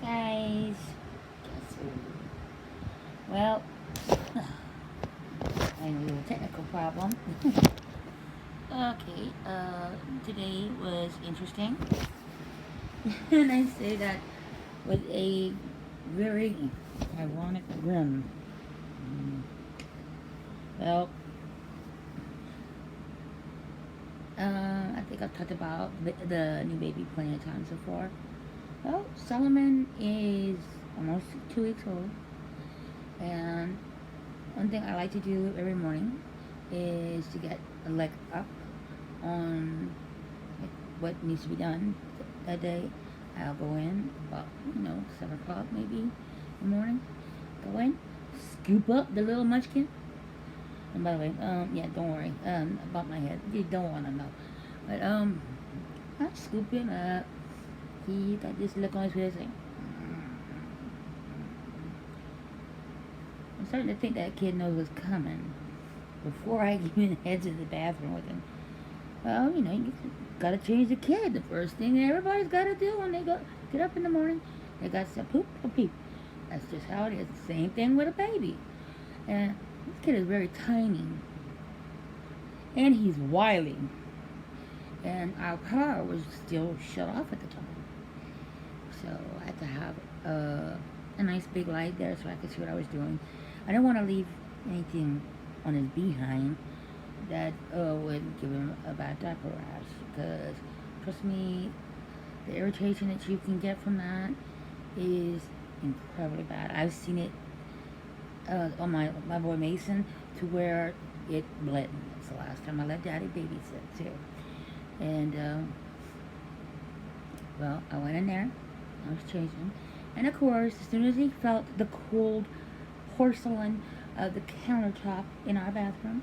Guys, guess who? Well, I had a little technical problem. Okay, today was interesting, and I say that with a very ironic grin. Mm, Well, I think I've talked about the new baby plenty of times before. Well, Solomon is almost 2 weeks old, and one thing I like to do every morning is to get a leg up on like, what needs to be done that day. I'll go in about 7 o'clock maybe in the morning. Go in, scoop up the little munchkin. And by the way, yeah, don't worry about my head. You don't want to know, but I scoop him up. He got this look on his face like. I'm starting to think that kid knows what's coming before I even head to the bathroom with him. Well, you gotta change the kid. The first thing everybody's gotta do when they get up in the morning, they got to poop or pee. That's just how it is. Same thing with a baby. And this kid is very tiny, and he's wily. And our power was still shut off at the time, so I had to have a nice big light there so I could see what I was doing. I didn't want to leave anything on his behind that would give him a bad diaper rash, because trust me, the irritation that you can get from that is incredibly bad. I've seen it on my boy Mason, to where it bled. That's the last time I let Daddy babysit too. And well, I went in there, I was changing, and of course, as soon as he felt the cold porcelain of the countertop in our bathroom,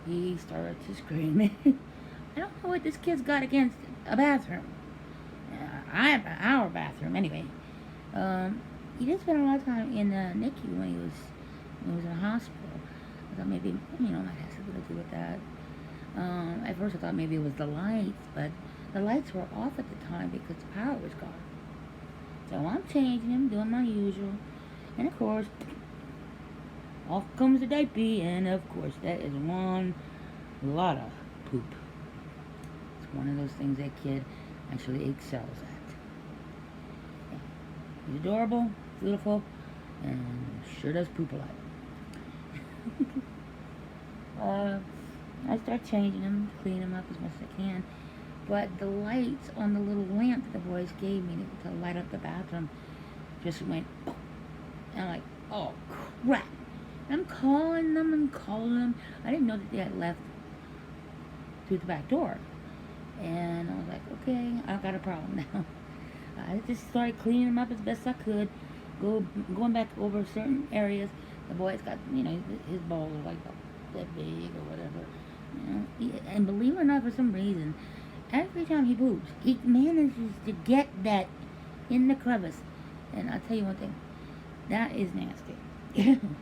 he started to scream. I don't know what this kid's got against a bathroom. Our bathroom, anyway. He did spend a lot of time in the NICU when he was in the hospital. I thought maybe, might have something to do with that. At first I thought maybe it was the lights, but the lights were off at the time because the power was gone. So I'm changing him, doing my usual. And of course, off comes the diaper, and of course that is one lot of poop. It's one of those things that kid actually excels at. Yeah. He's adorable, beautiful, and sure does poop a lot. I start changing him, clean him up as much as I can. But the lights on the little lamp that the boys gave me to light up the bathroom just went, and I'm like, oh crap. And I'm calling them. I didn't know that they had left through the back door. And I was like, okay, I've got a problem now. I just started cleaning them up as best I could, going back over certain areas. The boy's got, his balls are like that big or whatever. And believe it or not, for some reason, every time he poops, he manages to get that in the crevice. And I'll tell you one thing, that is nasty. And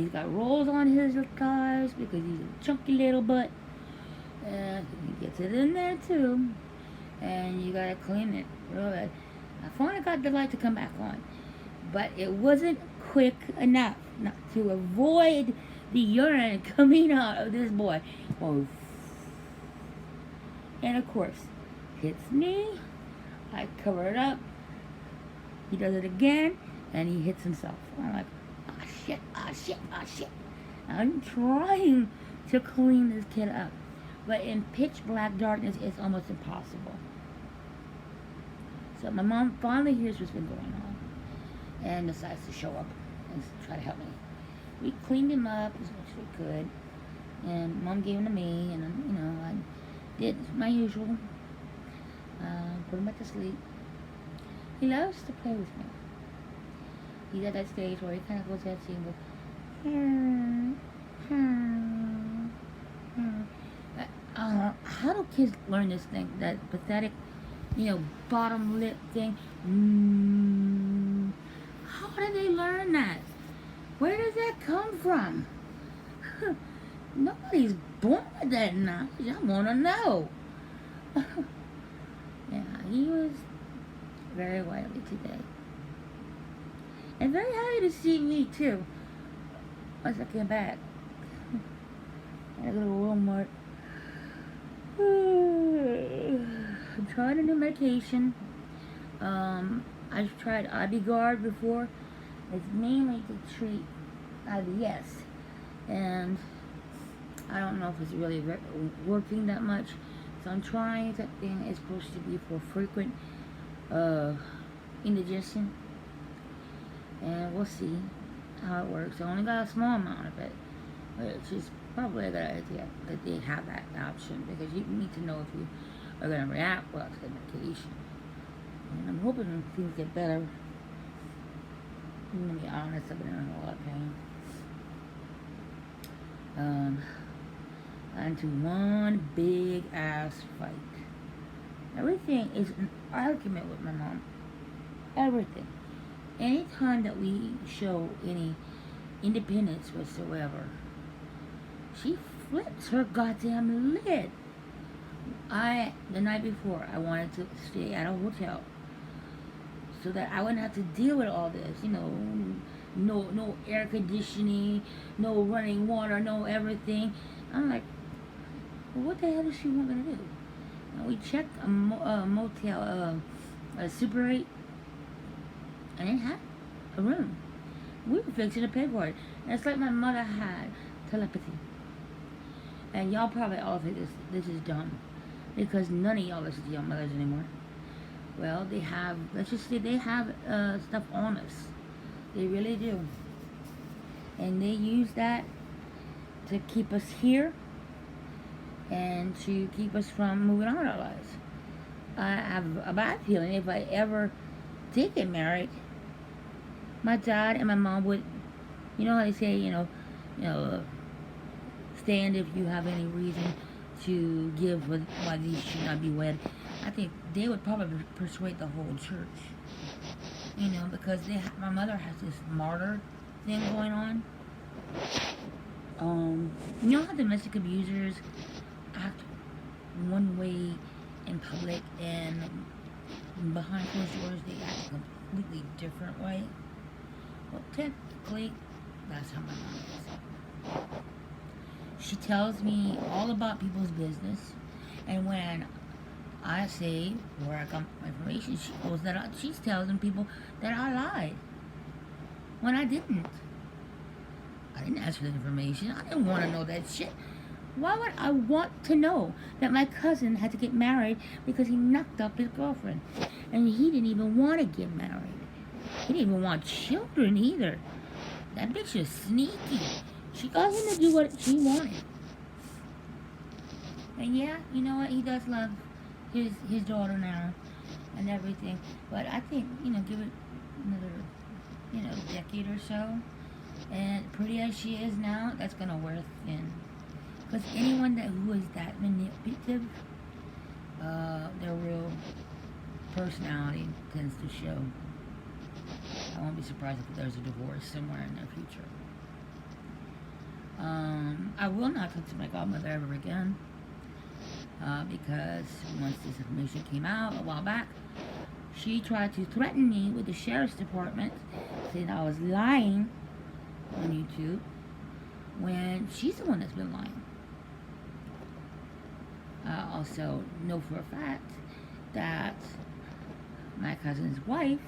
he's got rolls on his thighs because he's a chunky little butt. And he gets it in there too. And you gotta clean it real bad. I finally got the light to come back on, but it wasn't quick enough not to avoid the urine coming out of this boy. Oh, and of course, hits me. I cover it up. He does it again, and he hits himself. I'm like, ah shit, ah shit, ah shit. I'm trying to clean this kid up, but in pitch black darkness, it's almost impossible. So my mom finally hears what's been going on, and decides to show up and try to help me. We cleaned him up as much as we could, and Mom gave him to me, and I did my usual, put him back to sleep. He loves to play with me. He's at that stage where he kind of goes that scene and goes, how do kids learn this thing, that pathetic, bottom lip thing? How do they learn that? Where does that come from? Nobody's born with that knowledge. I want to know. Yeah, he was very widely today. And very happy to see me too. Once I came back. I go to Walmart. I'm trying a new medication. I've tried Ibigard before. It's mainly to treat IBS. And I don't know if it's really working that much. So I'm trying something. It's supposed to be for frequent indigestion. And we'll see how it works. I only got a small amount of it, which is probably a good idea that they have that option, because you need to know if you are going to react well to the medication. And I'm hoping things get better. I'm going to be honest, I've been in a lot of pain. Into one big ass fight. Everything is an argument with my mom. Everything. Anytime that we show any independence whatsoever, she flips her goddamn lid. The night before, I wanted to stay at a hotel so that I wouldn't have to deal with all this, no air conditioning, no running water, no everything. I'm like, well, what the hell does she want me to do? And we checked a motel, a Super 8, and it had a room. We were fixing to pay for it. And it's like my mother had telepathy. And y'all probably all think this is dumb, because none of y'all listen to your mothers anymore. Well, they have, let's just say they have stuff on us. They really do. And they use that to keep us here and to keep us from moving on in our lives. I have a bad feeling if I ever did get married, my dad and my mom would, you know how they say, stand if you have any reason to give why these should not be wed. I think they would probably persuade the whole church, because my mother has this martyr thing going on. You know how domestic abusers act one way in public and behind closed doors they act a completely different way? Well, technically, that's how my mom is. She tells me all about people's business, and when I say where I got my information, she's telling people that I lied when I didn't. I didn't ask for the information. I didn't want to know that shit. Why would I want to know that my cousin had to get married because he knocked up his girlfriend? And he didn't even want to get married. He didn't even want children either. That bitch is sneaky. She got him to do what she wanted. And yeah, you know what? He does love his daughter now and everything. But I think, give it another, decade or so. And pretty as she is now, that's going to wear thin. Because anyone who is that manipulative, their real personality tends to show. I won't be surprised if there's a divorce somewhere in their future. I will not talk to my godmother ever again. Because once this information came out a while back, she tried to threaten me with the sheriff's department, saying I was lying on YouTube, when she's the one that's been lying. I also know for a fact that my cousin's wife,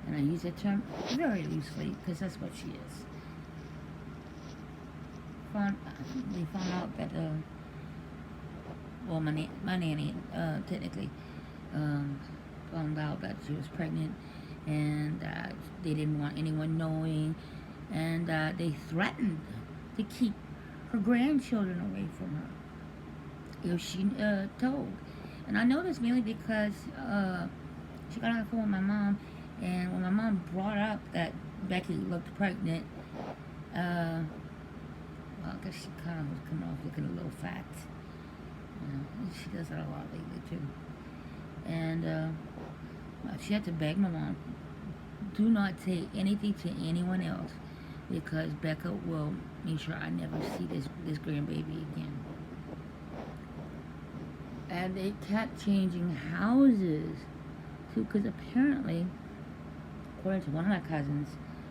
and I use that term very loosely because that's what she is, we found out that my nanny technically found out that she was pregnant, and that they didn't want anyone knowing, and they threatened to keep her grandchildren away from her if she told. And I know this mainly because she got on the phone with my mom, and when my mom brought up that Becky looked pregnant, well, I guess she kind of was coming off looking a little fat. She does that a lot lately too. And she had to beg my mom, do not say anything to anyone else, because Becca will make sure I never see this grandbaby again. And they kept changing houses because apparently, according to one of my cousins,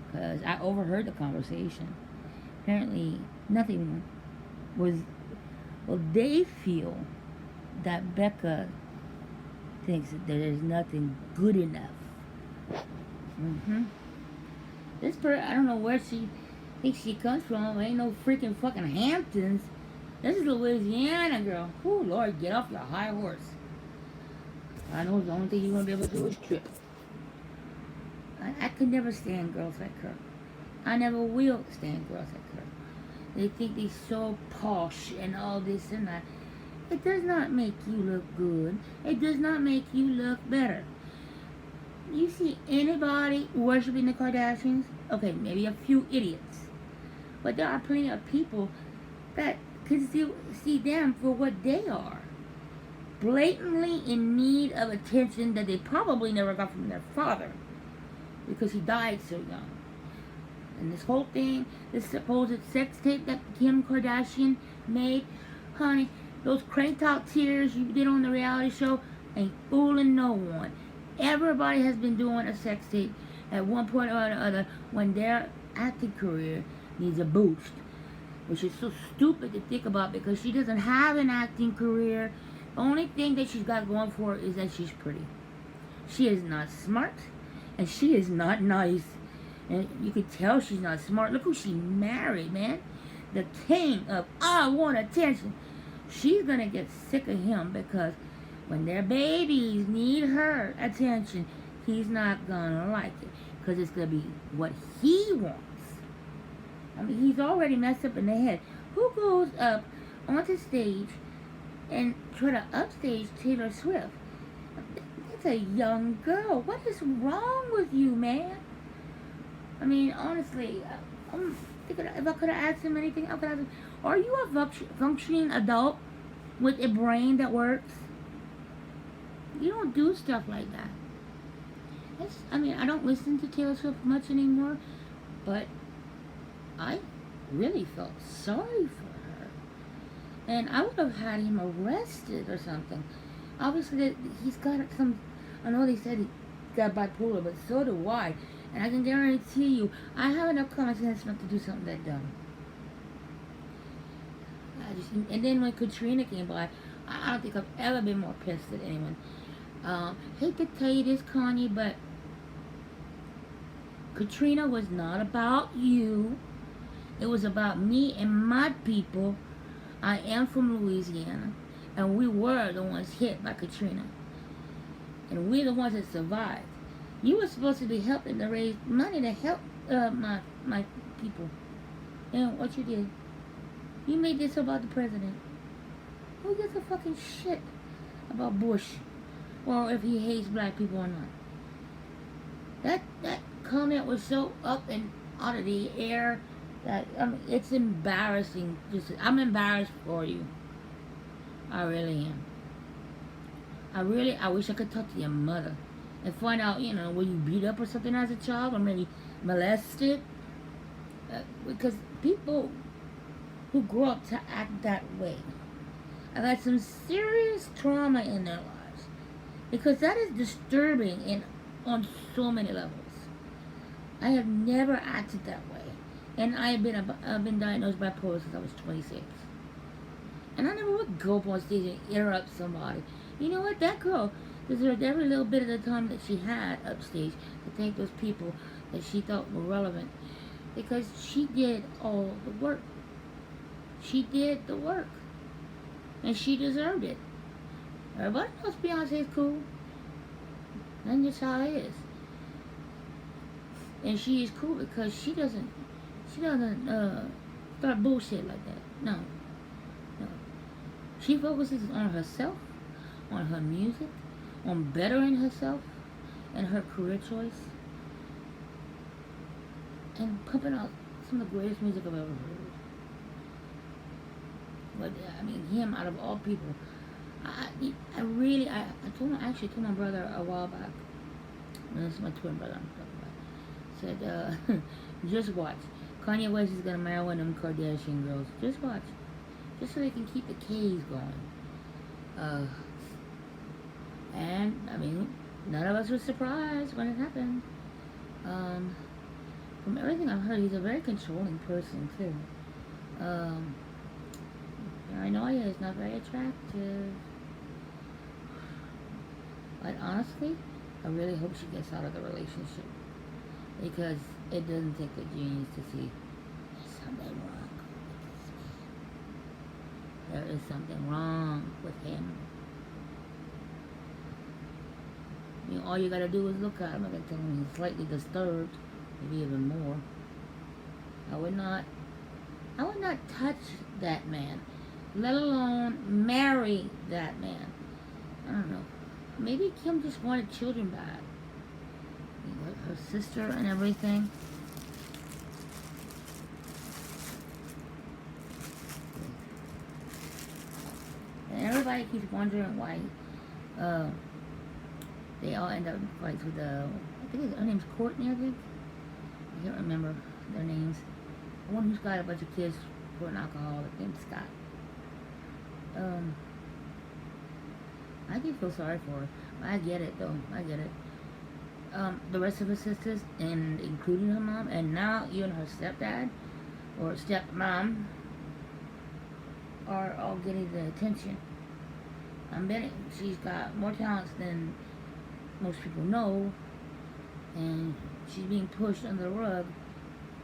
because I overheard the conversation, apparently nothing was, well, they feel that Becca thinks that there is nothing good enough. I don't know where she thinks she comes from. Ain't no freaking fucking Hamptons. This is Louisiana, girl. Oh, Lord, get off your high horse. I know the only thing you're going to be able to do is trip. I could never stand girls like her. I never will stand girls like her. They think they're so posh and all this and that. It does not make you look good. It does not make you look better. You see anybody worshiping the Kardashians? Okay, maybe a few idiots. But there are plenty of people that can still see them for what they are. Blatantly in need of attention that they probably never got from their father, because he died so young. And this whole thing, this supposed sex tape that Kim Kardashian made, honey, those cranked out tears you did on the reality show ain't fooling no one. Everybody has been doing a sex tape at one point or another when their acting career needs a boost, which is so stupid to think about, because she doesn't have an acting career. The only thing that she's got going for her is that she's pretty. She is not smart, and she is not nice. And you could tell she's not smart. Look who she married, man. The king of I want attention. She's going to get sick of him, because when their babies need her attention, he's not going to like it, because it's going to be what he wants. I mean, he's already messed up in the head. Who goes up onto stage and try to upstage Taylor Swift? That's a young girl. What is wrong with you, man? I mean, honestly, if I could have asked him anything, I could have asked him, are you a functioning adult with a brain that works? You don't do stuff like that. I mean, I don't listen to Taylor Swift much anymore, but I really felt sorry for her. And I would have had him arrested or something. Obviously, he's got some, I know they said he got bipolar, but so do I. And I can guarantee you, I have enough common sense not to do something that dumb. And then when Katrina came by, I don't think I've ever been more pissed at anyone. Hate to tell you this, Kanye, but Katrina was not about you. It was about me and my people. I am from Louisiana, and we were the ones hit by Katrina. And we're the ones that survived. You were supposed to be helping to raise money to help my people. And what you did, you made this about the president. Who gives a fucking shit about Bush, or if he hates black people or not? That comment was so up and out of the air that it's embarrassing. I'm embarrassed for you. I really am. I wish I could talk to your mother and find out, were you beat up or something as a child, or maybe molested? Because people who grow up to act that way have had some serious trauma in their lives, because that is disturbing on so many levels. I have never acted that way, and I've been diagnosed bipolar since I was 26, and I never would go up on stage and interrupt somebody. You know what? That girl deserved every little bit of the time that she had upstage to thank those people that she thought were relevant, because she did all the work. She did the work, and she deserved it. Everybody knows Beyonce is cool. That's just how it is. And she is cool because she doesn't start bullshit like that. No. She focuses on herself, on her music, on bettering herself and her career choice, and pumping out some of the greatest music I've ever heard. But I mean, him out of all people, I actually told my brother a while back. This is my twin brother I'm talking about. Said, just watch. Kanye West is gonna marry one of them Kardashian girls. Just watch. Just so they can keep the K's going. And I mean, None of us were surprised when it happened. Um, from everything I've heard, he's a very controlling person too. Um, Paranoia is not very attractive. But honestly, I really hope she gets out of the relationship because it doesn't take a genius to see there's something wrong with this man. There is something wrong with him. You know, all you gotta do is look at him and tell him he's slightly disturbed, maybe even more. I would not touch that man, let alone marry that man. I don't know. Maybe Kim just wanted children back. You know, her sister and everything. And everybody keeps wondering why uh, they all end up in fights with I think her name's Courtney, I think. I can't remember their names. The one who's got a bunch of kids for an alcoholic named Scott. I do feel sorry for her. I get it though. I get it. The rest of her sisters, and including her mom, and now even her stepdad or stepmom, are all getting the attention. I'm betting she's got more talents than most people know, and she's being pushed under the rug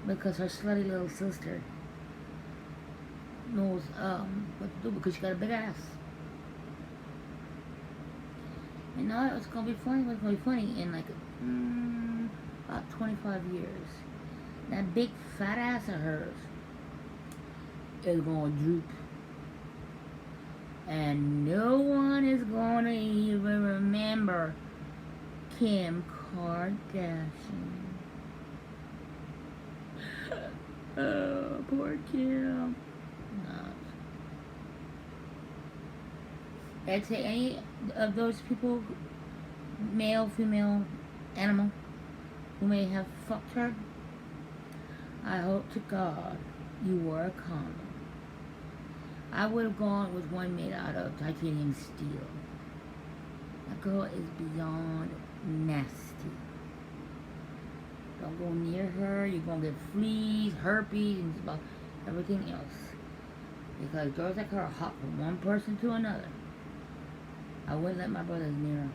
because her slutty little sister knows what to do because she got a big ass. And now it's gonna be funny. What's gonna be funny in like about 25 years? That big fat ass of hers is gonna droop, and no one is gonna even remember Kim Kardashian. Oh, poor Kim. No. I'd say any of those people, male, female, animal, who may have fucked her, I hope to God you wore a condom. I would have gone with one made out of titanium steel. That girl is beyond nasty. Don't go near her. You're going to get fleas, herpes, and about everything else. Because girls like her are hot from one person to another. I wouldn't let my brothers near her.